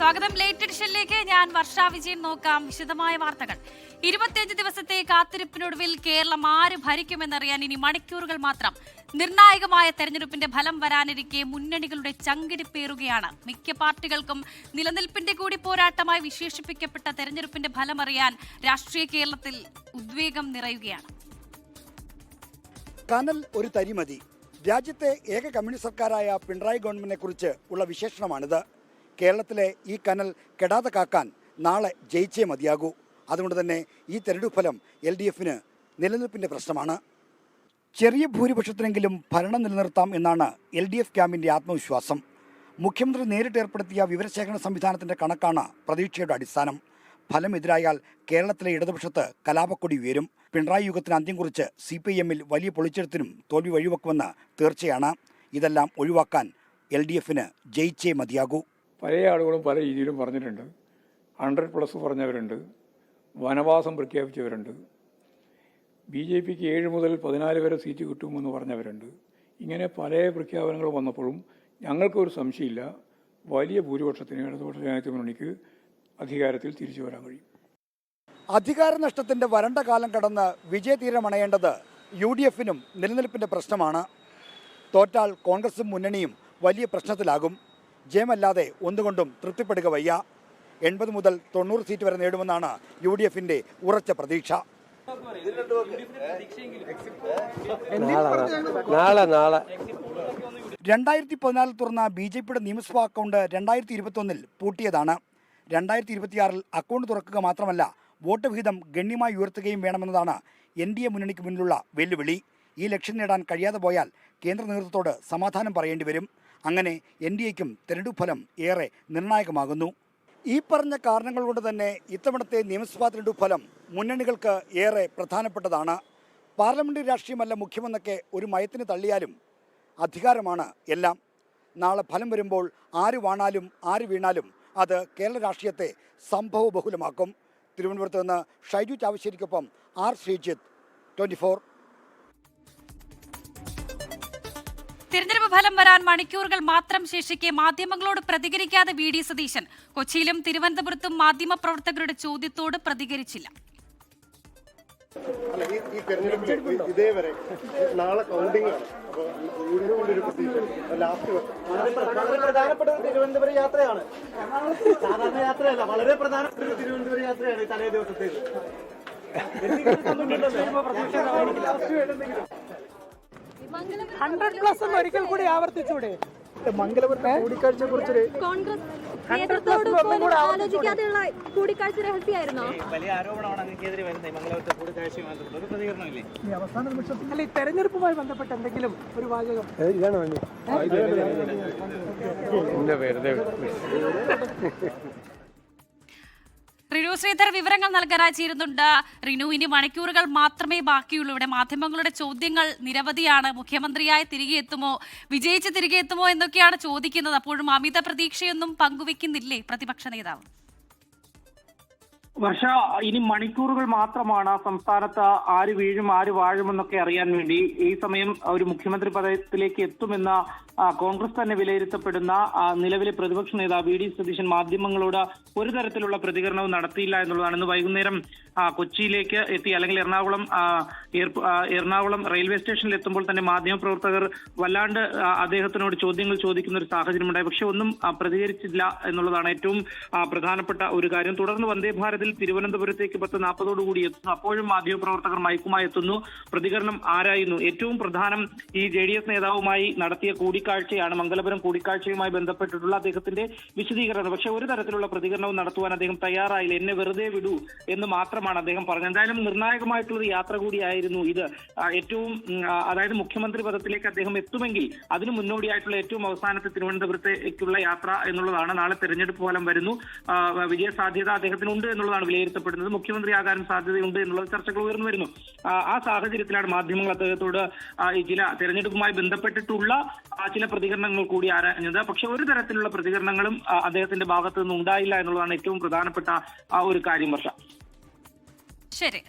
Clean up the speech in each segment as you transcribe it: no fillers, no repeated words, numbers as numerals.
സ്വാഗതം ലേറ്റ് എഡിഷനിലേക്ക്. ഞാൻ വർഷ വിജയൻ. നോക്കാം വിശദമായ വാർത്തകൾ. 25 ദിവസത്തെ കാത്തിരിപ്പിനൊടുവിൽ കേരളം ആര് ഭരിക്കുമെന്നറിയാൻ ഇനി മണിക്കൂറുകൾ മാത്രം. നിർണായകമായ തെരഞ്ഞെടുപ്പിന്റെ ഫലം വരാനിരിക്കെ മുന്നണികളുടെ ചങ്കിടിപ്പേറുകയാണ്. മിക്ക പാർട്ടികൾക്കും നിലനിൽപ്പിന്റെ കൂടി പോരാട്ടമായി വിശേഷിപ്പിക്കപ്പെട്ട തെരഞ്ഞെടുപ്പിന്റെ ഫലം അറിയാൻ രാഷ്ട്രീയ കേരളത്തിൽ ഉദ്വേഗം നിറയുകയാണ്. കനൽ ഒരു തരിമതി. രാജ്യത്തെ ഏക കമ്മ്യൂണിസ്റ്റ് സർക്കാരായ പിണറായി ഗവൺമെന്റിനെ കുറിച്ച് ഉള്ള വിശേഷണമാണിത്. കേരളത്തിലെ ഈ കനൽ കെടാതെ കാക്കാൻ നാളെ ജയിച്ചേ മതിയാകൂ. അതുകൊണ്ട് തന്നെ ഈ തെരഞ്ഞെടുപ്പ് ഫലം LDFന് നിലനിൽപ്പിന്റെ പ്രശ്നമാണ്. ചെറിയ ഭൂരിപക്ഷത്തിനെങ്കിലും ഭരണം നിലനിർത്താം എന്നാണ് LDF ക്യാമ്പിന്റെ ആത്മവിശ്വാസം. മുഖ്യമന്ത്രി നേരിട്ട് ഏർപ്പെടുത്തിയ വിവരശേഖരണ സംവിധാനത്തിന്റെ കണക്കാണ് പ്രതീക്ഷയുടെ അടിസ്ഥാനം. ഫലം എതിരായാൽ കേരളത്തിലെ ഇടതുപക്ഷത്ത് കലാപക്കൊടി ഉയരും. പിണറായി യുഗത്തിന് അന്ത്യം കുറിച്ച് CPIMൽ വലിയ പൊളിച്ചെഴുത്തിനും തോൽവി വഴിവെക്കുമെന്ന് തീർച്ചയാണ്. ഇതെല്ലാം ഒഴിവാക്കാൻ LDFന് ജയിച്ചേ മതിയാകൂ. പല ആളുകളും പല രീതിയിലും പറഞ്ഞിട്ടുണ്ട്. 100+ പറഞ്ഞവരുണ്ട്, വനവാസം പ്രഖ്യാപിച്ചവരുണ്ട്, BJPക്ക് 7 മുതൽ 14 വരെ സീറ്റ് കിട്ടുമെന്ന് പറഞ്ഞവരുണ്ട്. ഇങ്ങനെ പല പ്രഖ്യാപനങ്ങൾ വന്നപ്പോഴും ഞങ്ങൾക്കൊരു സംശയമില്ല, വലിയ ഭൂരിപക്ഷത്തിന് ഇടതുപക്ഷ ജനാധിപത്യ മുന്നണിക്ക് അധികാരത്തിൽ തിരിച്ചു വരാൻ കഴിയും. അധികാര നഷ്ടത്തിന്റെ വരണ്ട കാലം കടന്ന് വിജയതീരമണയേണ്ടത് UDFനും നിലനിൽപ്പിന്റെ പ്രശ്നമാണ്. തോറ്റാൽ കോൺഗ്രസും മുന്നണിയും വലിയ പ്രശ്നത്തിലാകും. ജയമല്ലാതെ ഒന്നുകൊണ്ടും തൃപ്തിപ്പെടുക വയ്യ. 80 മുതൽ 90 സീറ്റ് വരെ നേടുമെന്നാണ് UDFന്റെ ഉറച്ച പ്രതീക്ഷ. 2014 തുറന്ന BJPയുടെ നിയമസഭാ അക്കൗണ്ട് 2021 പൂട്ടിയതാണ്. 2026 അക്കൗണ്ട് തുറക്കുക മാത്രമല്ല, വോട്ട് വിഹിതം ഗണ്യമായി ഉയർത്തുകയും വേണമെന്നതാണ് NDA മുന്നണിക്ക് മുന്നിലുള്ള വെല്ലുവിളി. ഈ ലക്ഷ്യം നേടാൻ കഴിയാതെ പോയാൽ കേന്ദ്ര നേതൃത്വത്തോട് സമാധാനം പറയേണ്ടി വരും. അങ്ങനെ NDAയ്ക്കും തെരഞ്ഞെടുപ്പ് ഫലം ഏറെ നിർണായകമാകുന്നു. ഈ പറഞ്ഞ കാരണങ്ങൾ കൊണ്ട് തന്നെ ഇത്തവണത്തെ നിയമസഭാ തെരഞ്ഞെടുപ്പ് ഫലം മുന്നണികൾക്ക് ഏറെ പ്രധാനപ്പെട്ടതാണ്. പാർലമെന്ററി രാഷ്ട്രീയമല്ല മുഖ്യമെന്നൊക്കെ ഒരു മയത്തിന് തള്ളിയാലും അധികാരമാണ് എല്ലാം. നാളെ ഫലം വരുമ്പോൾ ആര് വാണാലും ആര് വീണാലും അത് കേരള രാഷ്ട്രീയത്തെ സംഭവബഹുലമാക്കും. തിരുവനന്തപുരത്ത് നിന്ന് ഷൈജു ചാവശ്ശേരിക്കൊപ്പം R. ശ്രീജിത്ത്, 24. തിരഞ്ഞെടുപ്പ് ഫലം വരാൻ മണിക്കൂറുകൾ മാത്രം ശേഷിക്കെ മാധ്യമങ്ങളോട് പ്രതികരിക്കാതെ VD സതീശൻ. കൊച്ചിയിലും തിരുവനന്തപുരത്തും മാധ്യമപ്രവർത്തകരുടെ ചോദ്യത്തോട് പ്രതികരിച്ചില്ല. ഈ തെരഞ്ഞെടുപ്പ് ഇതേവരെ നാളെ കൗണ്ടിംഗ് ആണ്. വളരെ പ്രധാനപ്പെട്ട തിരുവനന്തപുരം യാത്രയാണ്. സാധാരണ യാത്രയല്ല, വളരെ പ്രധാനപ്പെട്ട തിരുവനന്തപുരം യാത്രയാണ് തലേ ദിവസത്തേക്ക്. 100+ ഒരിക്കൽ കൂടി ആവർത്തിച്ചൂടെ? മംഗലപുരത്തെ കൂടിക്കാഴ്ചയെ കുറിച്ചൊരു കോൺഗ്രസ് നേതൃത്വത്തോട് ആലോചിക്കാതെയുള്ള കൂടിക്കാഴ്ച രഹസ്യമായിരുന്നോ? വലിയ ആരോപണമാണ് അങ്ങേക്കെതിരെ വരുന്നത്. മംഗലപുരത്തെ കൂടിക്കാഴ്ചയുമായി ബന്ധപ്പെട്ട് ഒരു പ്രതികരണമില്ലേ? അവസാന നിമിഷത്തിൽ അല്ല, ഈ തെരഞ്ഞെടുപ്പുമായി ബന്ധപ്പെട്ട് എന്തെങ്കിലും ഒരു വാചകം? റിനു ശ്രീധർ വിവരങ്ങൾ നൽകാനായി ചേരുന്നുണ്ട്. റിനു, ഇനി മണിക്കൂറുകൾ മാത്രമേ ബാക്കിയുള്ളൂ. ഇവിടെ മാധ്യമങ്ങളുടെ ചോദ്യങ്ങൾ നിരവധിയാണ്. മുഖ്യമന്ത്രിയായി തിരികെ എത്തുമോ, വിജയിച്ച് തിരികെ എത്തുമോ എന്നൊക്കെയാണ് ചോദിക്കുന്നത്. അപ്പോഴും അമിത പ്രതീക്ഷയൊന്നും പങ്കുവെക്കുന്നില്ലേ പ്രതിപക്ഷ നേതാവ്? വർഷ, ഇനി മണിക്കൂറുകൾ മാത്രമാണ് സംസ്ഥാനത്ത് ആര് വീഴും ആര് വാഴുമെന്നൊക്കെ അറിയാൻ വേണ്ടി. ഈ സമയം ഒരു മുഖ്യമന്ത്രി പദത്തിലേക്ക് എത്തുമെന്ന കോൺഗ്രസ് തന്നെ വിലയിരുത്തപ്പെടുന്ന നിലവിലെ പ്രതിപക്ഷ നേതാവ് VD സതീശൻ മാധ്യമങ്ങളോട് ഒരു തരത്തിലുള്ള പ്രതികരണവും നടത്തിയില്ല എന്നുള്ളതാണ്. ഇന്ന് വൈകുന്നേരം കൊച്ചിയിലേക്ക് എത്തി, അല്ലെങ്കിൽ എറണാകുളം റെയിൽവേ സ്റ്റേഷനിൽ എത്തുമ്പോൾ തന്നെ മാധ്യമപ്രവർത്തകർ വല്ലാണ്ട് അദ്ദേഹത്തിനോട് ചോദ്യങ്ങൾ ചോദിക്കുന്ന ഒരു സാഹചര്യമുണ്ടായി. പക്ഷെ ഒന്നും പ്രതികരിച്ചില്ല എന്നുള്ളതാണ് ഏറ്റവും പ്രധാനപ്പെട്ട ഒരു കാര്യം. തുടർന്ന് വന്ദേ ഭാരതിൽ തിരുവനന്തപുരത്തേക്ക് 10:40 എത്തുന്നു. അപ്പോഴും മാധ്യമപ്രവർത്തകർ മയക്കുമായി എത്തുന്നു. പ്രതികരണം ആരായിരുന്നു? ഏറ്റവും പ്രധാനം ഈ JDS നേതാവുമായി നടത്തിയ കൂടിക്കാഴ്ചയാണ്. മംഗലപുരം കൂടിക്കാഴ്ചയുമായി ബന്ധപ്പെട്ടിട്ടുള്ള അദ്ദേഹത്തിന്റെ വിശദീകരണം. പക്ഷെ ഒരു തരത്തിലുള്ള പ്രതികരണവും നടത്തുവാൻ അദ്ദേഹം തയ്യാറായില്ല. എന്നെ വെറുതെ വിടൂ എന്ന് മാത്രമാണ് അദ്ദേഹം പറഞ്ഞത്. എന്തായാലും നിർണായകമായിട്ടുള്ള യാത്ര കൂടിയായിരുന്നു ഇത്. ഏറ്റവും അതായത് മുഖ്യമന്ത്രി പദത്തിലേക്ക് അദ്ദേഹം എത്തുമെങ്കിൽ അതിന് മുന്നോടിയായിട്ടുള്ള ഏറ്റവും അവസാനത്തെ തിരുവനന്തപുരത്തേക്കുള്ള യാത്ര എന്നുള്ളതാണ്. നാളെ തെരഞ്ഞെടുപ്പ് ഫലം വരുന്നു. വിജയ സാധ്യത അദ്ദേഹത്തിനുണ്ട് എന്നുള്ളതാണ് വിലയിരുത്തപ്പെടുന്നത്. മുഖ്യമന്ത്രിയാകാനും സാധ്യതയുണ്ട് എന്നുള്ള ചർച്ചകൾ ഉയർന്നു വരുന്നു. ആ സാഹചര്യത്തിലാണ് മാധ്യമങ്ങൾ അദ്ദേഹത്തോട് ചില തെരഞ്ഞെടുപ്പുമായി ബന്ധപ്പെട്ടിട്ടുള്ള ചില പ്രതികരണങ്ങൾ കൂടി ആരാഞ്ഞത്. പക്ഷെ ഒരു തരത്തിലുള്ള പ്രതികരണങ്ങളും അദ്ദേഹത്തിന്റെ ഭാഗത്തു നിന്ന് ഉണ്ടായില്ല എന്നുള്ളതാണ് ഏറ്റവും പ്രധാനപ്പെട്ട ഒരു കാര്യം. വർഷ, ശരി.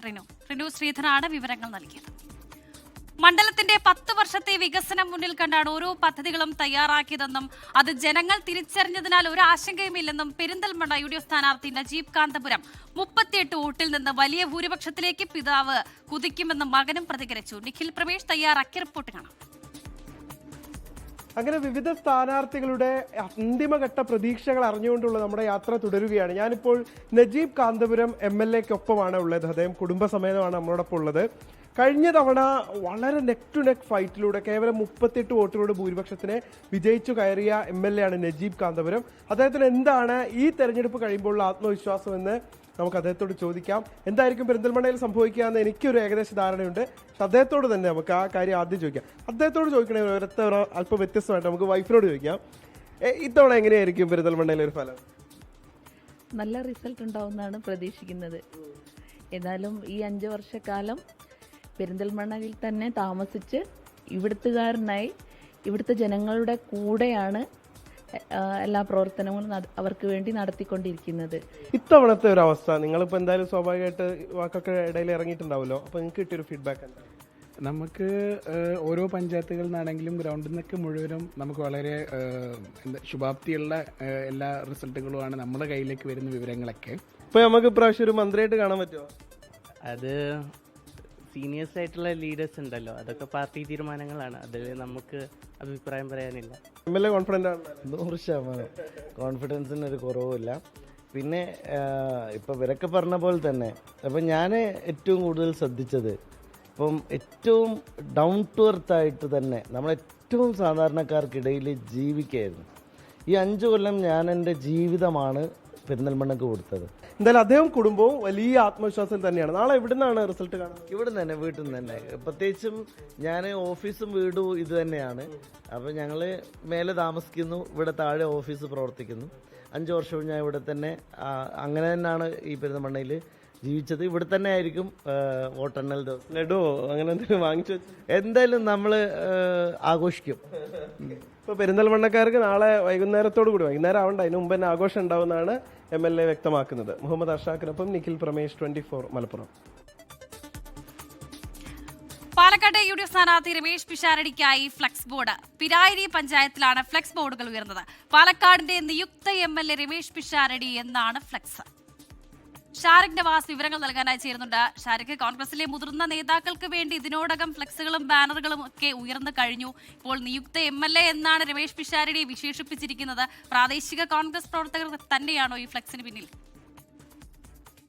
റിനു ശ്രീധരാണ് വിവരങ്ങൾ നൽകിയത്. മണ്ഡലത്തിന്റെ 10 വർഷത്തെ വികസനം മുന്നിൽ കണ്ടാണ് ഓരോ പദ്ധതികളും തയ്യാറാക്കിയതെന്നും അത് ജനങ്ങൾ തിരിച്ചറിഞ്ഞതിനാൽ ഒരു ആശങ്കയുമില്ലെന്നും പെരിന്തൽമണ്ണ UDF സ്ഥാനാർത്ഥി നജീബ് കാന്തപുരം 38 വോട്ടിൽ നിന്ന് വലിയ ഭൂരിപക്ഷത്തിലേക്ക് പിതാവ് കുതിക്കുമെന്നും മകനും പ്രതികരിച്ചു. നിഖിൽ പ്രമേഷ് തയ്യാറാക്കിയ റിപ്പോർട്ട് കാണാം. അങ്ങനെ വിവിധ സ്ഥാനാർത്ഥികളുടെ അന്തിമഘട്ട പ്രതീക്ഷകൾ അറിഞ്ഞുകൊണ്ടുള്ള നമ്മുടെ യാത്ര തുടരുകയാണ്. ഞാനിപ്പോൾ നജീബ് കാന്തപുരം MLA-ക്കൊപ്പമാണ് ഉള്ളത്. അദ്ദേഹം കുടുംബസമേതമാണ് നമ്മളോടൊപ്പം ഉള്ളത്. കഴിഞ്ഞ തവണ വളരെ നെക്ക് ടു നെക്ക് ഫൈറ്റിലൂടെ കേവലം 38 വോട്ടുകളുടെ ഭൂരിപക്ഷത്തിന് വിജയിച്ചു കയറിയ MLA ആണ് നജീബ് കാന്തപുരം. അദ്ദേഹത്തിന് എന്താണ് ഈ തെരഞ്ഞെടുപ്പ് കഴിയുമ്പോഴുള്ള ആത്മവിശ്വാസം എന്ന് നമുക്ക് അദ്ദേഹത്തോട് ചോദിക്കാം. എന്തായിരിക്കും പെരിന്തൽമണ്ണയിൽ സംഭവിക്കുക എന്ന് എനിക്കൊരു ഏകദേശ ധാരണയുണ്ട്. പക്ഷെ അദ്ദേഹത്തോട് തന്നെ നമുക്ക് ആ കാര്യം ആദ്യം ചോദിക്കാം. അദ്ദേഹത്തോട് ചോദിക്കണേ അല്പം വ്യത്യസ്തമായിട്ട് നമുക്ക് വൈഫിനോട് ചോദിക്കാം. ഇത്തവണ എങ്ങനെയായിരിക്കും പെരിന്തൽമണ്ണയിലെ ഒരു ഫലം? നല്ല റിസൾട്ട് ഉണ്ടാവുമെന്നാണ് പ്രതീക്ഷിക്കുന്നത്. എന്നാലും ഈ 5 വർഷക്കാലം പെരിന്തൽമണ്ണയിൽ തന്നെ താമസിച്ച് ഇവിടുത്തുകാരനായി ഇവിടുത്തെ ജനങ്ങളുടെ കൂടെയാണ് എല്ലാ പ്രവർത്തനങ്ങളും അവർക്ക് വേണ്ടി നടത്തിക്കൊണ്ടിരിക്കുന്നത്. ഇത്തവണത്തെ ഒരു അവസ്ഥ നിങ്ങളിപ്പോൾ എന്തായാലും സ്വാഭാവികമായിട്ട് വാക്കൊക്കെ ഇടയിൽ ഇറങ്ങിയിട്ടുണ്ടാവുമല്ലോ, അപ്പോൾ നിങ്ങൾക്ക് കിട്ടിയൊരു ഫീഡ്ബാക്ക് എന്താണ്? നമുക്ക് ഓരോ പഞ്ചായത്തുകളിൽ നിന്നാണെങ്കിലും ഗ്രൗണ്ടിൽ നിന്നൊക്കെ മുഴുവനും നമുക്ക് വളരെ ശുഭാപ്തിയുള്ള എല്ലാ റിസൾട്ടുകളുമാണ് നമ്മുടെ കയ്യിലേക്ക് വരുന്ന വിവരങ്ങളൊക്കെ. ഇപ്പോൾ നമുക്ക് ഇപ്രാവശ്യം ഒരു മന്ത്രിയായിട്ട് കാണാൻ പറ്റുമോ? അത് സീനിയേഴ്സ് ആയിട്ടുള്ള ലീഡേഴ്സ് ഉണ്ടല്ലോ, അതൊക്കെ പാർട്ടി തീരുമാനങ്ങളാണ്. അതിൽ നമുക്ക് അഭിപ്രായം പറയാനില്ല. MLA കോൺഫിഡൻ്റ് ആണ്? 100% കോൺഫിഡൻസിന് ഒരു കുറവുമില്ല. പിന്നെ ഇപ്പം ഇവരൊക്കെ പറഞ്ഞ പോലെ തന്നെ അപ്പം ഞാൻ ഏറ്റവും കൂടുതൽ ശ്രദ്ധിച്ചത് ഇപ്പം ഏറ്റവും ഡൗൺ ടു എർത്ത് ആയിട്ട് തന്നെ നമ്മൾ ഏറ്റവും സാധാരണക്കാർക്കിടയിൽ ജീവിക്കുകയായിരുന്നു. ഈ 5 കൊല്ലം ഞാൻ എൻ്റെ ജീവിതമാണ് പെരിന്തൽമണ്ണക്ക് കൊടുത്തത്. എന്തായാലും അദ്ദേഹം കുടുംബവും വലിയ ആത്മവിശ്വാസത്തിൽ തന്നെയാണ്. നാളെ എവിടെ നിന്നാണ് റിസൾട്ട് കാണുന്നത്? ഇവിടെ നിന്ന് തന്നെ, വീട്ടിൽ നിന്ന് തന്നെ. പ്രത്യേകിച്ചും ഞാൻ ഓഫീസും വീടും ഇത് തന്നെയാണ്. അപ്പോൾ ഞങ്ങൾ മേലെ താമസിക്കുന്നു, ഇവിടെ താഴെ ഓഫീസ് പ്രവർത്തിക്കുന്നു. 5 വർഷവും ഞാൻ ഇവിടെ തന്നെ, അങ്ങനെ തന്നെയാണ് ഈ പെരിന്തൽമണ്ണയിൽ ജീവിച്ചത്. ഇവിടെ തന്നെ ആയിരിക്കും വോട്ടെണ്ണൽ ദിവസം. ലഡോ അങ്ങനെ എന്തെങ്കിലും വാങ്ങിച്ചു എന്തായാലും നമ്മൾ ആഘോഷിക്കും. ഇപ്പോൾ പെരിന്തൽമണ്ണക്കാർക്ക് നാളെ വൈകുന്നേരത്തോടു കൂടി, വൈകുന്നേരം ആവണ്ട, അതിന് മുമ്പ് തന്നെ ആഘോഷം ഉണ്ടാവുമെന്നാണ് MLA വ്യക്തമാക്കുന്നത്. മുഹമ്മദ് അർഷാഖിനൊപ്പം നിഖിൽ പ്രമേഷ്, 24 മലപ്പുറം. പാലക്കാട് UDF സ്ഥാനാർത്ഥി രമേശ് പിഷാരടിക്കായി ഫ്ലക്സ് ബോർഡ്. പിരായിരി പഞ്ചായത്തിലാണ് ഫ്ലക്സ് ബോർഡുകൾ ഉയർന്നത്. പാലക്കാടിന്റെ നിയുക്ത MLA രമേശ് പിഷാരടി എന്നാണ് ഫ്ലക്സ്. ഷാരിഖ് നവാസ് വിവരങ്ങൾ നൽകാനായി ചേരുന്നുണ്ട്. ഷാരിഖ്, കോൺഗ്രസിലെ മുതിർന്ന നേതാക്കൾക്ക് വേണ്ടി ഇതിനോടകം ഫ്ലക്സുകളും ബാനറുകളും ഒക്കെ ഉയർന്നു കഴിഞ്ഞു. ഇപ്പോൾ നിയുക്ത MLA എന്നാണ് രമേശ് പിഷാരടിയെ വിശേഷിപ്പിച്ചിരിക്കുന്നത്. പ്രാദേശിക കോൺഗ്രസ് പ്രവർത്തകർ തന്നെയാണോ ഈ ഫ്ലക്സിന് പിന്നിൽ?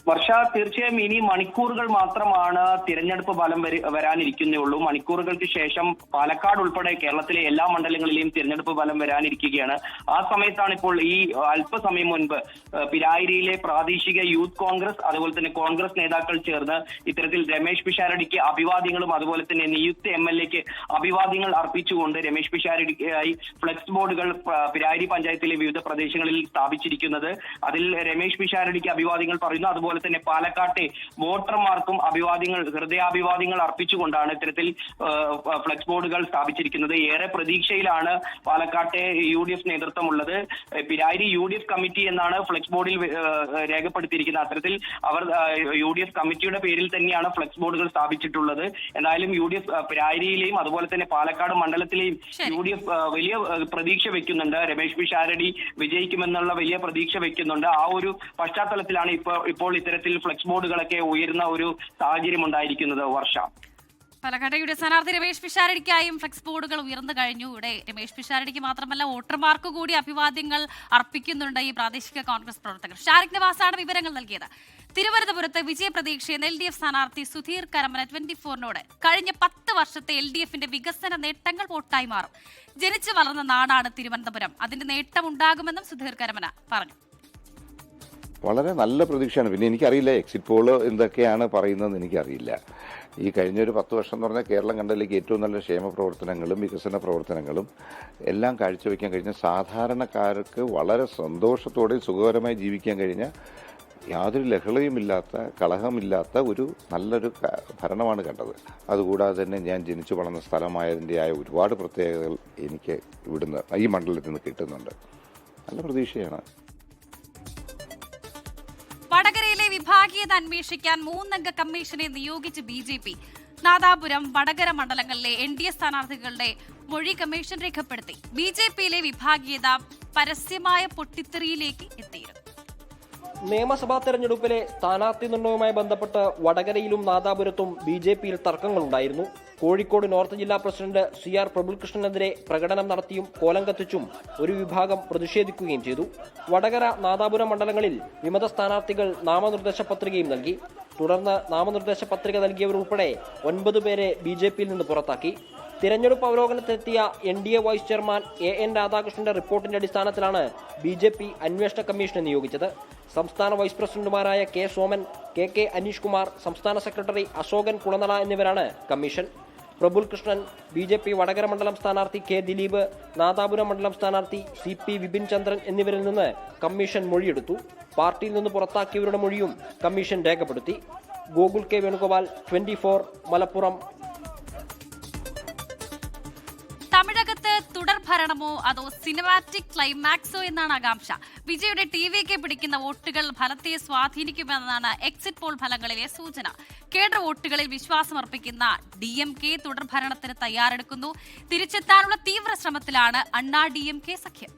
വർഷ, തീർച്ചയായും ഇനി മണിക്കൂറുകൾ മാത്രമാണ് തിരഞ്ഞെടുപ്പ് ഫലം വരാനിരിക്കുന്നേ ഉള്ളൂ. മണിക്കൂറുകൾക്ക് ശേഷം പാലക്കാട് ഉൾപ്പെടെ കേരളത്തിലെ എല്ലാ മണ്ഡലങ്ങളിലെയും തിരഞ്ഞെടുപ്പ് ഫലം വരാനിരിക്കുകയാണ്. ആ സമയത്താണ് ഇപ്പോൾ ഈ അല്പസമയം മുൻപ് പിരായിരിയിലെ പ്രാദേശിക യൂത്ത് കോൺഗ്രസ് അതുപോലെ തന്നെ കോൺഗ്രസ് നേതാക്കൾ ചേർന്ന് ഇത്തരത്തിൽ രമേശ് പിഷാരടിക്ക് അഭിവാദ്യങ്ങളും അതുപോലെ തന്നെ നിയുക്ത MLA-ക്ക് അഭിവാദ്യങ്ങൾ അർപ്പിച്ചുകൊണ്ട് രമേശ് പിഷാരടിക്കായി ഫ്ലെക്സ് ബോർഡുകൾ പിരായിരി പഞ്ചായത്തിലെ വിവിധ പ്രദേശങ്ങളിൽ സ്ഥാപിച്ചിരിക്കുന്നത്. അതിൽ രമേശ് പിഷാരടിക്ക് അഭിവാദ്യങ്ങൾ പറയുന്നു. അതുപോലെ തന്നെ പാലക്കാട്ടെ വോട്ടർമാർക്കും ഹൃദയാഭിവാദ്യങ്ങൾ അർപ്പിച്ചുകൊണ്ടാണ് ഇത്തരത്തിൽ ഫ്ലെക്സ് ബോർഡുകൾ സ്ഥാപിച്ചിരിക്കുന്നത്. ഏറെ പ്രതീക്ഷയിലാണ് പാലക്കാട്ടെ UDF നേതൃത്വമുള്ളത്. പിരായിരി UDF കമ്മിറ്റി എന്നാണ് ഫ്ലെക്സ് ബോർഡിൽ രേഖപ്പെടുത്തിയിരിക്കുന്നത്. അത്തരത്തിൽ അവർ UDF കമ്മിറ്റിയുടെ പേരിൽ തന്നെയാണ് ഫ്ലെക്സ് ബോർഡുകൾ സ്ഥാപിച്ചിട്ടുള്ളത്. എന്തായാലും UDF പിരായിരിയിലെയും അതുപോലെ തന്നെ പാലക്കാട് മണ്ഡലത്തിലെയും UDF വലിയ പ്രതീക്ഷ വെക്കുന്നുണ്ട്. രമേശ് പിഷാരടി വിജയിക്കുമെന്നുള്ള വലിയ പ്രതീക്ഷ വെക്കുന്നുണ്ട്. ആ ഒരു പശ്ചാത്തലത്തിലാണ് ഇപ്പോൾ ഇത്തരത്തിൽ ഫ്ലെക്സ് ബോർഡുകളൊക്കെ ഉയർന്ന ഒരു സാഹചര്യം ഉണ്ടായിരിക്കുന്നത്. വർഷ, പാലക്കാട് UDF സ്ഥാനാർത്ഥി രമേശ് പിഷാരടിക്കായും ഫ്ലെക്സ് ബോർഡുകൾ ഉയർന്നു കഴിഞ്ഞു. ഇവിടെ രമേശ് പിഷാരടിക്ക് മാത്രമല്ല വോട്ടർമാർക്ക് കൂടി അഭിവാദ്യങ്ങൾ അർപ്പിക്കുന്നുണ്ട് ഈ പ്രാദേശിക കോൺഗ്രസ് പ്രവർത്തകർ. ഷാരിഖ് നവാസാണ് വിവരങ്ങൾ നൽകിയത്. തിരുവനന്തപുരത്ത് വിജയപ്രതീക്ഷയെന്ന LDF സ്ഥാനാർത്ഥി സുധീർ കരമന 24-നോട് കഴിഞ്ഞ 10 വർഷത്തെ LDF-ന്റെ വികസന നേട്ടങ്ങൾ വോട്ടായി മാറും. ജനിച്ചു വളർന്ന നാടാണ് തിരുവനന്തപുരം. അതിന്റെ നേട്ടമുണ്ടാകുമെന്നും സുധീർ കരമന പറഞ്ഞു. വളരെ നല്ല പ്രതീക്ഷയാണ്. പിന്നെ എനിക്കറിയില്ല എക്സിറ്റ് പോൾ എന്തൊക്കെയാണ് പറയുന്നതെന്ന് എനിക്കറിയില്ല. ഈ കഴിഞ്ഞൊരു 10 വർഷം എന്ന് പറഞ്ഞാൽ കേരളം കണ്ടതിലേക്ക് ഏറ്റവും നല്ല ക്ഷേമ പ്രവർത്തനങ്ങളും വികസന പ്രവർത്തനങ്ങളും എല്ലാം കാഴ്ചവെക്കാൻ കഴിഞ്ഞ സാധാരണക്കാർക്ക് വളരെ സന്തോഷത്തോടെ സുഖകരമായി ജീവിക്കാൻ കഴിഞ്ഞ യാതൊരു ലഹളയുമില്ലാത്ത കലഹമില്ലാത്ത ഒരു നല്ലൊരു ഭരണമാണ് കണ്ടത്. അതുകൂടാതെ തന്നെ ഞാൻ ജനിച്ചു വളർന്ന സ്ഥലമായതിൻ്റെതായ ഒരുപാട് പ്രത്യേകതകൾ എനിക്ക് ഇവിടുന്ന് ഈ മണ്ഡലത്തിൽ നിന്ന് കിട്ടുന്നുണ്ട്. നല്ല പ്രതീക്ഷയാണ്. വടകരയിലെ വിഭാഗീയത അന്വേഷിക്കാൻ 3-അംഗ കമ്മീഷനെ നിയോഗിച്ച് BJP. നാദാപുരം, വടകര മണ്ഡലങ്ങളിലെ NDA സ്ഥാനാർത്ഥികളുടെ മൊഴി കമ്മീഷൻ രേഖപ്പെടുത്തി. BJPയിലെ വിഭാഗീയത പരസ്യമായ പൊട്ടിത്തെറിയിലേക്ക് എത്തിയിരുന്നു. നിയമസഭാ തെരഞ്ഞെടുപ്പിലെ സ്ഥാനാർത്ഥി നിർണയവുമായി ബന്ധപ്പെട്ട് വടകരയിലും നാദാപുരത്തും BJPയിൽ തർക്കങ്ങളുണ്ടായിരുന്നു. കോഴിക്കോട് നോർത്ത് ജില്ലാ പ്രസിഡന്റ് CR പ്രഫുൽകൃഷ്ണനെതിരെ പ്രകടനം നടത്തിയും കോലം കത്തിച്ചും ഒരു വിഭാഗം പ്രതിഷേധിക്കുകയും ചെയ്തു. വടകര, നാദാപുരം മണ്ഡലങ്ങളിൽ വിമത സ്ഥാനാർത്ഥികൾ നാമനിർദ്ദേശ പത്രികയും നൽകി. തുടർന്ന് നാമനിർദ്ദേശ പത്രിക നൽകിയവരുൾപ്പെടെ 9 പേരെ BJPയിൽ നിന്ന് പുറത്താക്കി. തിരഞ്ഞെടുപ്പ് അവലോകനത്തിനെത്തിയ NDA വൈസ് ചെയർമാൻ AN രാധാകൃഷ്ണന്റെ റിപ്പോർട്ടിന്റെ അടിസ്ഥാനത്തിലാണ് BJP അന്വേഷണ കമ്മീഷനെ നിയോഗിച്ചത്. സംസ്ഥാന വൈസ് പ്രസിഡന്റുമാരായ K. സോമൻ, KK അനീഷ് കുമാർ, സംസ്ഥാന സെക്രട്ടറി അശോകൻ കുളനട എന്നിവരാണ് കമ്മീഷൻ. പ്രഫുൽ കൃഷ്ണൻ, BJP വടകര മണ്ഡലം സ്ഥാനാർത്ഥി K. ദിലീപ്, നാദാപുരം മണ്ഡലം സ്ഥാനാർത്ഥി CP വിപിൻ ചന്ദ്രൻ എന്നിവരിൽ നിന്ന് കമ്മീഷൻ മൊഴിയെടുത്തു. പാർട്ടിയിൽ നിന്ന് പുറത്താക്കിയവരുടെ മൊഴിയും കമ്മീഷൻ രേഖപ്പെടുത്തി. ഗോകുൽ K. വേണുഗോപാൽ, 24, മലപ്പുറം. തമിഴകത്ത് തുടർഭരണമോ അതോ സിനിമാറ്റിക് ക്ലൈമാക്സോ എന്നാണ് ആകാംക്ഷ. വിജയുടെ TVK പിടിക്കുന്ന വോട്ടുകൾ ഫലത്തെ സ്വാധീനിക്കുമെന്നാണ് എക്സിറ്റ് പോൾ ഫലങ്ങളിലെ സൂചന. Cadre വോട്ടുകളിൽ വിശ്വാസമർപ്പിക്കുന്ന DMK തുടർഭരണത്തിന് തയ്യാറെടുക്കുന്നു. തിരിച്ചെത്താനുള്ള തീവ്ര ശ്രമത്തിലാണ് അണ്ണാ DMK സഖ്യം.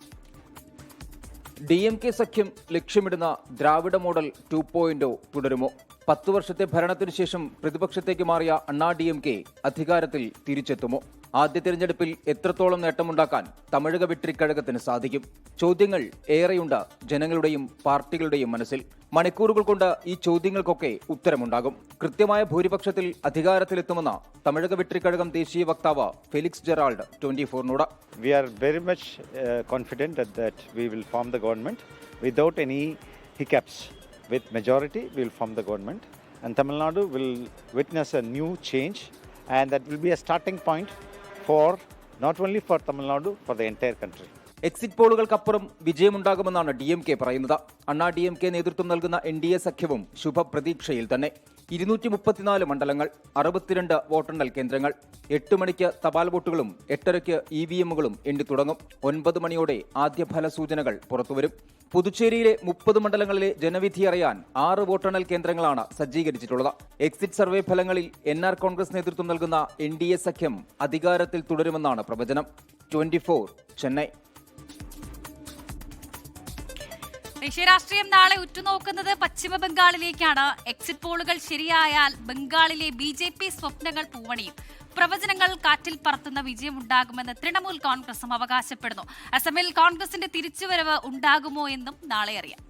DMK സഖ്യം ലക്ഷ്യമിടുന്ന ദ്രാവിഡ മോഡൽ 2.0 തുടരുമോ? 10 വർഷത്തെ ഭരണത്തിനു ശേഷം പ്രതിപക്ഷത്തേക്ക് മാറിയ അണ്ണാ DMK അധികാരത്തിൽ തിരിച്ചെത്തുമോ? ആദ്യ തിരഞ്ഞെടുപ്പിൽ എത്രത്തോളം നേട്ടമുണ്ടാക്കാൻ തമിഴക വെട്രിക്കഴകത്തിന് സാധിക്കും? ചോദ്യങ്ങൾ ഏറെയുണ്ട് ജനങ്ങളുടെയും പാർട്ടികളുടെയും മനസ്സിൽ. മണിക്കൂറുകൾ കൊണ്ട് ഈ ചോദ്യങ്ങൾക്കൊക്കെ ഉത്തരമുണ്ടാകും. കൃത്യമായ ഭൂരിപക്ഷത്തിൽ അധികാരത്തിലെത്തുമെന്ന തമിഴക വെട്രിക്കഴകം ദേശീയ വക്താവ് ഫെലിക്സ് ജെറാൾഡ് 24നോട്. We are very much confident that we will form the government without any hiccups. With majority, we will form the government, and Tamil Nadu will witness a new change, and that will be a starting point for not only for Tamil Nadu, for the entire country. Exit പോളുകൾക്കപ്പുറം വിജയമുണ്ടാകുമെന്നാണ് DMK പറയുന്നത്. അണ്ണാ DMK നേതൃത്വം നൽകുന്ന NDA സഖ്യവും ശുഭപ്രതീക്ഷയിൽ തന്നെ. 234 മണ്ഡലങ്ങൾ, 62 വോട്ടെണ്ണൽ കേന്ദ്രങ്ങൾ. 8 മണിക്ക് തപാൽ വോട്ടുകളും 8:30 EVMകളും എണ്ണി തുടങ്ങും. 9 മണിയോടെ ആദ്യ ഫലസൂചനകൾ പുറത്തുവരും. പുതുച്ചേരിയിലെ 30 മണ്ഡലങ്ങളിലെ ജനവിധി അറിയാൻ 6 വോട്ടെണ്ണൽ കേന്ദ്രങ്ങളാണ് സജ്ജീകരിച്ചിട്ടുള്ളത്. എക്സിറ്റ് സർവേ ഫലങ്ങളിൽ NR കോൺഗ്രസ് നേതൃത്വം നൽകുന്ന NDA സഖ്യം അധികാരത്തിൽ തുടരുമെന്നാണ് പ്രവചനം. 24 ചെന്നൈ. ദേശീയ രാഷ്ട്രീയം നാളെ ഉറ്റുനോക്കുന്നത് പശ്ചിമ ബംഗാളിലേക്കാണ്. എക്സിറ്റ് പോളുകൾ ശരിയായാൽ ബംഗാളിലെ BJP സ്വപ്നങ്ങൾ പൂവണിയും. പ്രവചനങ്ങൾ കാറ്റിൽ പറത്തുന്ന വിജയമുണ്ടാകുമെന്ന് തൃണമൂൽ കോൺഗ്രസും അവകാശപ്പെടുന്നു. അസമിൽ കോൺഗ്രസിന്റെ തിരിച്ചുവരവ് ഉണ്ടാകുമോ എന്നും നാളെ അറിയാം.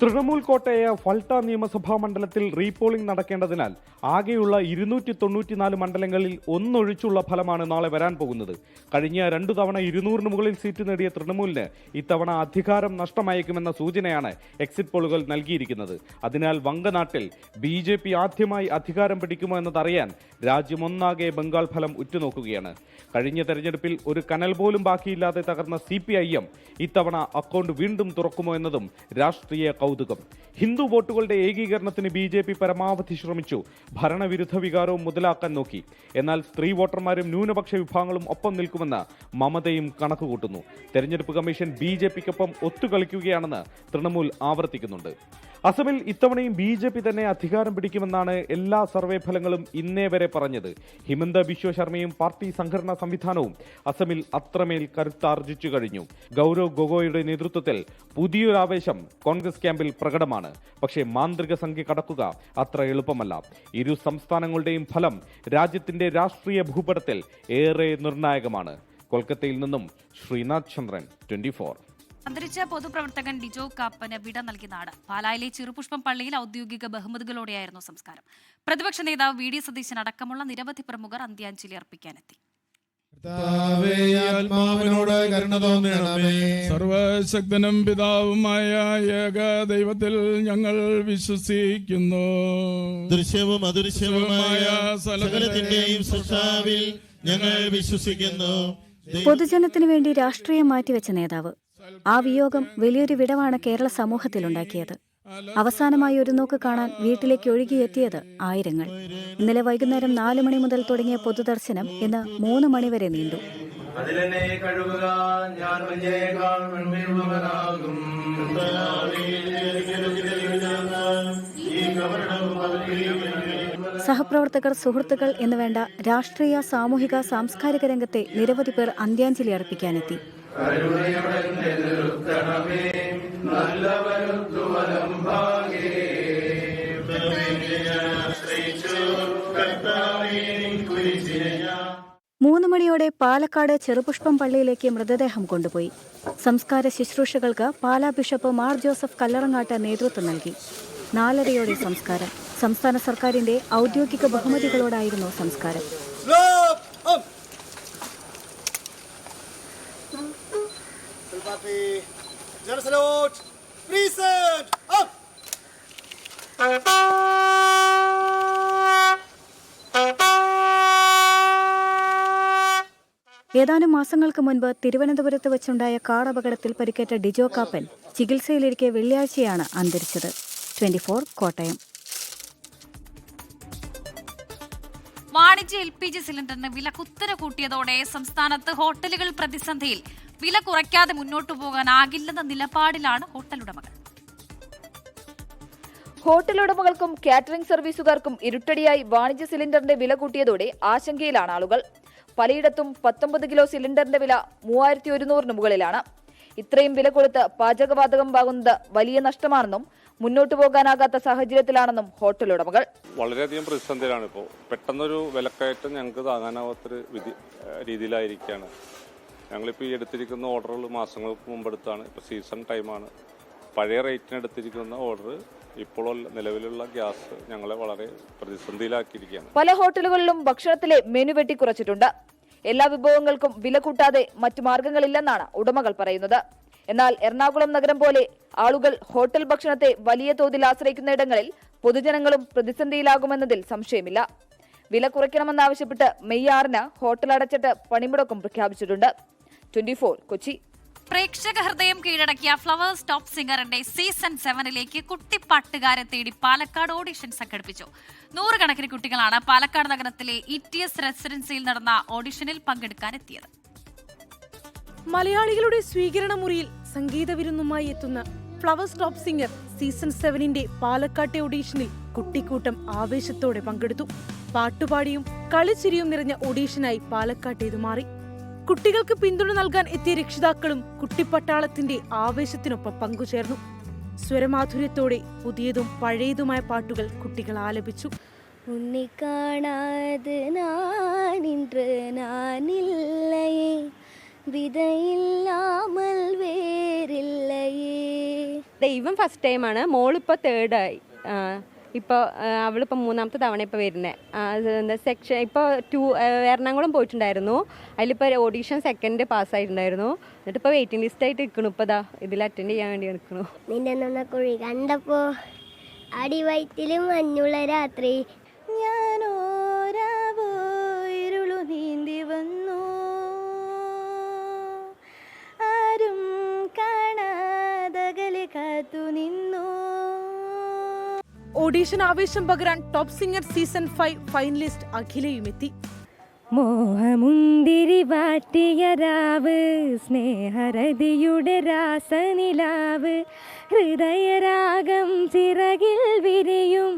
തൃണമൂൽ കോട്ടയായ ഫൾട്ട നിയമസഭാ മണ്ഡലത്തിൽ റീപോളിംഗ് നടക്കേണ്ടതിനാൽ ആകെയുള്ള 294 മണ്ഡലങ്ങളിൽ ഒന്നൊഴിച്ചുള്ള ഫലമാണ് നാളെ വരാൻ പോകുന്നത്. കഴിഞ്ഞ 2 തവണ 200-ന് മുകളിൽ സീറ്റ് നേടിയ തൃണമൂലിന് ഇത്തവണ അധികാരം നഷ്ടമായേക്കുമെന്ന സൂചനയാണ് എക്സിറ്റ് പോളുകൾ നൽകിയിരിക്കുന്നത്. അതിനാൽ വങ്കനാട്ടിൽ BJP ആദ്യമായി അധികാരം പിടിക്കുമോ എന്നതറിയാൻ രാജ്യമൊന്നാകെ ബംഗാൾ ഫലം ഉറ്റുനോക്കുകയാണ്. കഴിഞ്ഞ തെരഞ്ഞെടുപ്പിൽ ഒരു കനൽ പോലും ബാക്കിയില്ലാതെ തകർന്ന CPIM ഇത്തവണ അക്കൗണ്ട് വീണ്ടും തുറക്കുമോ എന്നതും രാഷ്ട്രീയ കൗതുകം. ഹിന്ദു വോട്ടുകളുടെ ഏകീകരണത്തിന് BJP പരമാവധി ശ്രമിച്ചു. ഭരണവിരുദ്ധ വികാരവും മുതലാക്കാൻ നോക്കി. എന്നാൽ സ്ത്രീ വോട്ടർമാരും ന്യൂനപക്ഷ വിഭാഗങ്ങളും ഒപ്പം നിൽക്കുമെന്ന് മമതയും കണക്കുകൂട്ടുന്നു. തെരഞ്ഞെടുപ്പ് കമ്മീഷൻ BJPക്കൊപ്പം ഒത്തുകളിക്കുകയാണെന്ന് തൃണമൂൽ ആവർത്തിക്കുന്നുണ്ട്. അസമിൽ ഇത്തവണയും BJP തന്നെ അധികാരം പിടിക്കുമെന്നാണ് എല്ലാ സർവേ ഫലങ്ങളും ഇന്നേ വരെ പറഞ്ഞത്. ഹിമന്ത ബിശ്വ ശർമ്മയും പാർട്ടി സംഘടനാ സംവിധാനവും അസമിൽ അത്രമേൽ കരുത്താർജിച്ചു കഴിഞ്ഞു. ഗൗരവ് ഗൊഗോയുടെ നേതൃത്വത്തിൽ പുതിയൊരാവേശം കോൺഗ്രസ് ക്യാമ്പിൽ പ്രകടമാണ്. പക്ഷേ മാന്ത്രിക സംഖ്യ കടക്കുക അത്ര എളുപ്പമല്ല. ഇരു സംസ്ഥാനങ്ങളുടെയും ഫലം രാജ്യത്തിന്റെ രാഷ്ട്രീയ ഭൂപടത്തിൽ ഏറെ നിർണായകമാണ്. കൊൽക്കത്തയിൽ നിന്നും ശ്രീനാഥ് ചന്ദ്രൻ, 24. അന്തരിച്ച പൊതുപ്രവർത്തകൻ ഡിജോ കാപ്പന് വിട നൽകി നാട്. പാലായിലെ ചെറുപുഷ്പം പള്ളിയിൽ ഔദ്യോഗിക ബഹുമതികളോടെയായിരുന്നു സംസ്കാരം. പ്രതിപക്ഷ നേതാവ് VD സതീശൻ അടക്കമുള്ള നിരവധി പ്രമുഖർ അന്ത്യാഞ്ജലി അർപ്പിക്കാനെത്തി. സർവശക്തനും പിതാവുമായ ഏക ദൈവത്തിൽ ഞങ്ങൾ വിശ്വസിക്കുന്നു. ദൃശ്യവും അദൃശ്യവുമായ സകലത്തിന്റെയും സൃഷ്ടാവിൽ ഞങ്ങൾ വിശ്വസിക്കുന്നു. പൊതുജനത്തിനു വേണ്ടി രാഷ്ട്രീയം മാറ്റിവെച്ച നേതാവ്. ആ വിയോഗം വലിയൊരു വിടവാണ് കേരള സമൂഹത്തിലുണ്ടാക്കിയത്. അവസാനമായി ഒരു നോക്ക് കാണാൻ വീട്ടിലേക്ക് ഒഴുകിയെത്തിയത് ആയിരങ്ങൾ. ഇന്നലെ വൈകുന്നേരം 4 മണി മുതൽ തുടങ്ങിയ പൊതുദർശനം ഇന്ന് 3 മണി വരെ നീണ്ടു. സഹപ്രവർത്തകർ, സുഹൃത്തുക്കൾ എന്നുവേണ്ട രാഷ്ട്രീയ, സാമൂഹിക, സാംസ്കാരിക രംഗത്തെ നിരവധി പേർ അന്ത്യാഞ്ജലി അർപ്പിക്കാനെത്തി. മൂന്ന് മണിയോടെ പാലക്കാട് ചെറുപുഷ്പം പള്ളിയിലേക്ക് മൃതദേഹം കൊണ്ടുപോയി. സംസ്കാര ശുശ്രൂഷകൾക്ക് പാലാ ബിഷപ്പ് മാർ ജോസഫ് കല്ലറങ്ങാട്ട് നേതൃത്വം നൽകി. 4:30 സംസ്കാരം. സംസ്ഥാന സർക്കാരിന്റെ ഔദ്യോഗിക ബഹുമതികളോടായിരുന്നു സംസ്കാരം. ഏതാനും മാസങ്ങൾക്ക് മുൻപ് തിരുവനന്തപുരത്ത് വെച്ചുണ്ടായ കാർ അപകടത്തിൽ പരിക്കേറ്റ ഡിജോ കാപ്പൻ ചികിത്സയിലിരിക്കെ വെള്ളിയാഴ്ചയാണ് അന്തരിച്ചത്. 24 കോട്ടയം. വാണിജ്യ LPG സിലിണ്ടറിന് വില കുത്തനെ കൂട്ടിയതോടെ സംസ്ഥാനത്ത് ഹോട്ടലുകൾ പ്രതിസന്ധിയിൽ. വില കുറയ്ക്കാതെ മുന്നോട്ടു പോകാനാകില്ലെന്ന നിലപാടിലാണ് ഹോട്ടലുടമകൾ. ഹോട്ടലുടമകൾക്കും കാറ്ററിംഗ് സർവീസുകാർക്കും ഇരുട്ടടിയായി വാണിജ്യ സിലിണ്ടറിന്റെ വില കൂട്ടിയതോടെ ആശങ്കയിലാണ് ആളുകൾ. പലയിടത്തും 19 കിലോ സിലിണ്ടറിന്റെ വില 3100 മുകളിലാണ്. ഇത്രയും വില കൊടുത്ത് പാചകവാതകം വാങ്ങുന്നത് വലിയ നഷ്ടമാണെന്നും മുന്നോട്ടു പോകാനാകാത്ത സാഹചര്യത്തിലാണെന്നും ഹോട്ടലുടമകൾ. വളരെയധികം പ്രതിസന്ധിയിലാണ് ഇപ്പോൾ. പെട്ടെന്നൊരു വിലക്കയറ്റം ഞങ്ങൾക്ക് താങ്ങാനാവാത്തൊരു രീതിയിലായിരിക്കുകയാണ്. ഞങ്ങളിപ്പോൾ ഈ എടുത്തിരിക്കുന്ന ഓർഡറുകൾ മാസങ്ങൾക്ക് മുമ്പെടുത്താണ്. ഇപ്പോൾ സീസൺ ടൈമാണ്. പഴയ റേറ്റിന് എടുത്തിരിക്കുന്ന ഓർഡർ ഇപ്പോൾ നിലവിലുള്ള ഗ്യാസ് ഞങ്ങളെ വളരെ പ്രതിസന്ധിയിലാക്കിയിരിക്കുകയാണ്. പല ഹോട്ടലുകളിലും ഭക്ഷണത്തിലെ മെനു വെട്ടിക്കുറച്ചിട്ടുണ്ട്. എല്ലാ വിഭവങ്ങൾക്കും വില കൂട്ടാതെ മറ്റു മാർഗങ്ങളില്ലെന്നാണ് ഉടമകൾ പറയുന്നത്. എന്നാൽ എറണാകുളം നഗരം പോലെ ആളുകൾ ഹോട്ടൽ ഭക്ഷണത്തെ വലിയ തോതിൽ ആശ്രയിക്കുന്നയിടങ്ങളിൽ പൊതുജനങ്ങളും പ്രതിസന്ധിയിലാകുമെന്നതിൽ സംശയമില്ല. വില കുറയ്ക്കണമെന്നാവശ്യപ്പെട്ട് മെയ് 6-ന് ഹോട്ടൽ അടച്ചിട്ട് പണിമുടക്കും പ്രഖ്യാപിച്ചിട്ടുണ്ട്. 24 കൊച്ചി. പ്രേക്ഷക ഹൃദയം കീഴടക്കിയ ഫ്ലവേഴ്സ് ടോപ്പ് സിംഗറിന്റെ സീസൺ 7-ലേക്ക് കുട്ടിപ്പാട്ടുകാരെ തേടി പാലക്കാട് ഓഡിഷൻ സംഘടിപ്പിച്ചു. 100 കണക്കിന് കുട്ടികളാണ് പാലക്കാട് നഗരത്തിലെ ETS റെസിഡൻസിയിൽ നടന്ന ഓഡിഷനിൽ പങ്കെടുക്കാനെത്തിയത്. മലയാളികളുടെ സ്വീകരണ മുറിയിൽ സംഗീത വിരുന്നുമായി എത്തുന്ന ഫ്ലവേഴ്സ് ടോപ്പ് സിംഗർ സീസൺ 7-ന്റെ പാലക്കാട്ടെ ഓഡീഷനിൽ കുട്ടിക്കൂട്ടം ആവേശത്തോടെ പങ്കെടുത്തു. പാട്ടുപാടിയും കളിച്ചിരിയും നിറഞ്ഞ ഓഡീഷനായി പാലക്കാട്ടേത് മാറി. കുട്ടികൾക്ക് പിന്തുണ നൽകാൻ എത്തിയ രക്ഷിതാക്കളും കുട്ടിപ്പട്ടാളത്തിന്റെ ആവേശത്തിനൊപ്പം പങ്കുചേർന്നു. സ്വരമാധുര്യത്തോടെ പുതിയതും പഴയതുമായ പാട്ടുകൾ കുട്ടികൾ ആലപിച്ചു. ദൈവം ഫസ്റ്റ് ടൈമാണ്. മോളിപ്പോൾ 3rd-ആയി. ഇപ്പോൾ അവളിപ്പോൾ 3ാമത്തെ തവണ ഇപ്പോൾ വരുന്നത്. സെക്ഷൻ ഇപ്പോൾ 2 എറണാകുളം പോയിട്ടുണ്ടായിരുന്നു. അതിലിപ്പോൾ ഓഡീഷൻ 2nd പാസ്സായിട്ടുണ്ടായിരുന്നു. എന്നിട്ടിപ്പോൾ വെയിറ്റിംഗ് ലിസ്റ്റ് ആയിട്ട് നിൽക്കണു. ഇപ്പോൾ ഇതിൽ അറ്റൻഡ് ചെയ്യാൻ വേണ്ടി നിൽക്കണു. നിന്റെ കുഴി കണ്ടപ്പോൾ അടിവയറ്റിലും മഞ്ഞുള്ള രാത്രി ഞാനോരാവോയിരുളു നീന്തി വന്നു, ആരും കാണാതകലെ കാത്തു നിന്നു. ഓഡീഷൻ ആവേശം പകരാൻ ടോപ്പ് സിംഗർ സീസൺ 5 ഫൈനലിസ്റ്റ് അഖിലയുമെത്തി. മോഹമുന്തിരി വാട്ടിയ രാവ്, സ്നേഹരതിയുടെ രാസനിലാവ്, ഹൃദയരാഗം ചിറകിൽ വിരിയും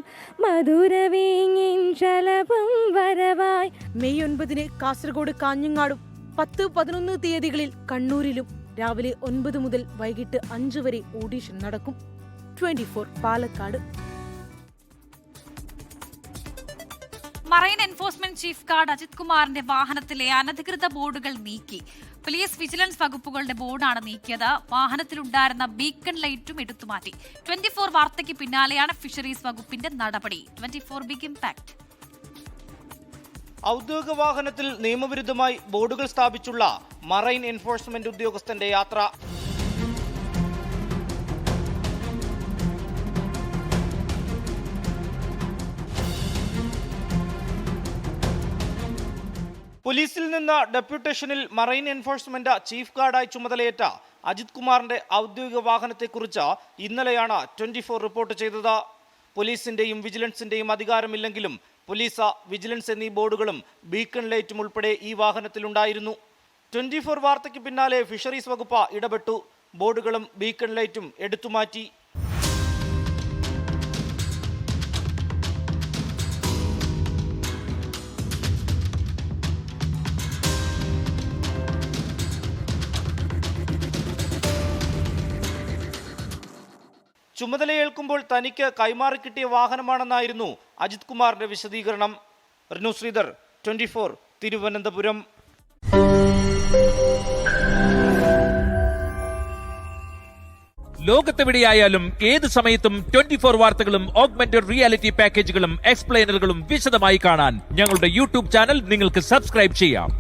മധുരവീങ്ങിൻ ശലഭം വരവായി. മെയ് 9-ന് കാസർഗോഡ് കാഞ്ഞങ്ങാടും 10, 11 തീയതികളിൽ കണ്ണൂരിലും രാവിലെ 9 മുതൽ വൈകിട്ട് 5 വരെ ഓഡീഷൻ നടക്കും. 24 Palakkad. Marine enforcement chief guard Ajith കുമാറിന്റെ വാഹനത്തിലെ അനധികൃത ബോർഡുകൾ നീക്കി. പോലീസ് വിജിലൻസ് വകുപ്പുകളുടെ ബോർഡാണ് നീക്കിയത്. വാഹനത്തിലുണ്ടായിരുന്ന ബീക്കൺ ലൈറ്റും എടുത്തുമാറ്റി. 24 വാർത്തയ്ക്ക് പിന്നാലെയാണ് ഫിഷറീസ് വകുപ്പിന്റെ നടപടി. 24 ബിഗ് ഇംപാക്ട്. ഔദ്യോഗിക വാഹനത്തിൽ നിയമവിരുദ്ധമായി ബോർഡുകൾ സ്ഥാപിച്ചുള്ള മറൈൻ എൻഫോഴ്സ്മെന്റ് ഉദ്യോഗസ്ഥന്റെ യാത്ര. പോലീസിൽ നിന്ന് ഡെപ്യൂട്ടേഷനിൽ മറൈൻ എൻഫോഴ്സ്മെന്റ് ചീഫ് ഗാർഡായി ചുമതലയേറ്റ അജിത് കുമാറിന്റെ ഔദ്യോഗിക വാഹനത്തെക്കുറിച്ച് ഇന്നലെയാണ് 24 റിപ്പോർട്ട് ചെയ്തത്. പോലീസിന്റെയും വിജിലൻസിന്റെയും അധികാരമില്ലെങ്കിലും പോലീസ്, വിജിലൻസ് എന്നീ ബോർഡുകളും ബീക്കൺ ലൈറ്റും ഉൾപ്പെടെ ഈ വാഹനത്തിലുണ്ടായിരുന്നു. 24 വാർത്തയ്ക്ക് പിന്നാലെ ഫിഷറീസ് വകുപ്പ് ഇടപെട്ടു. ബോർഡുകളും ബീക്കൺ ലൈറ്റും എടുത്തുമാറ്റി. ചുമതലയേൽക്കുമ്പോൾ തനിക്ക് കൈമാറി കിട്ടിയ വാഹനമാണെന്നായിരുന്നു അജിത് കുമാറിന്റെ വിശദീകരണം. റിനു ശ്രീധർ, 24, തിരുവനന്തപുരം. ലോകത്തെവിടെയായാലും ഏത് സമയത്തും 24 വാർത്തകളും ഓഗ്മെന്റഡ് റിയാലിറ്റി പാക്കേജുകളും എക്സ്പ്ലെയിനറുകളും വിശദമായി കാണാൻ ഞങ്ങളുടെ യൂട്യൂബ് ചാനൽ നിങ്ങൾക്ക് സബ്സ്ക്രൈബ് ചെയ്യാം.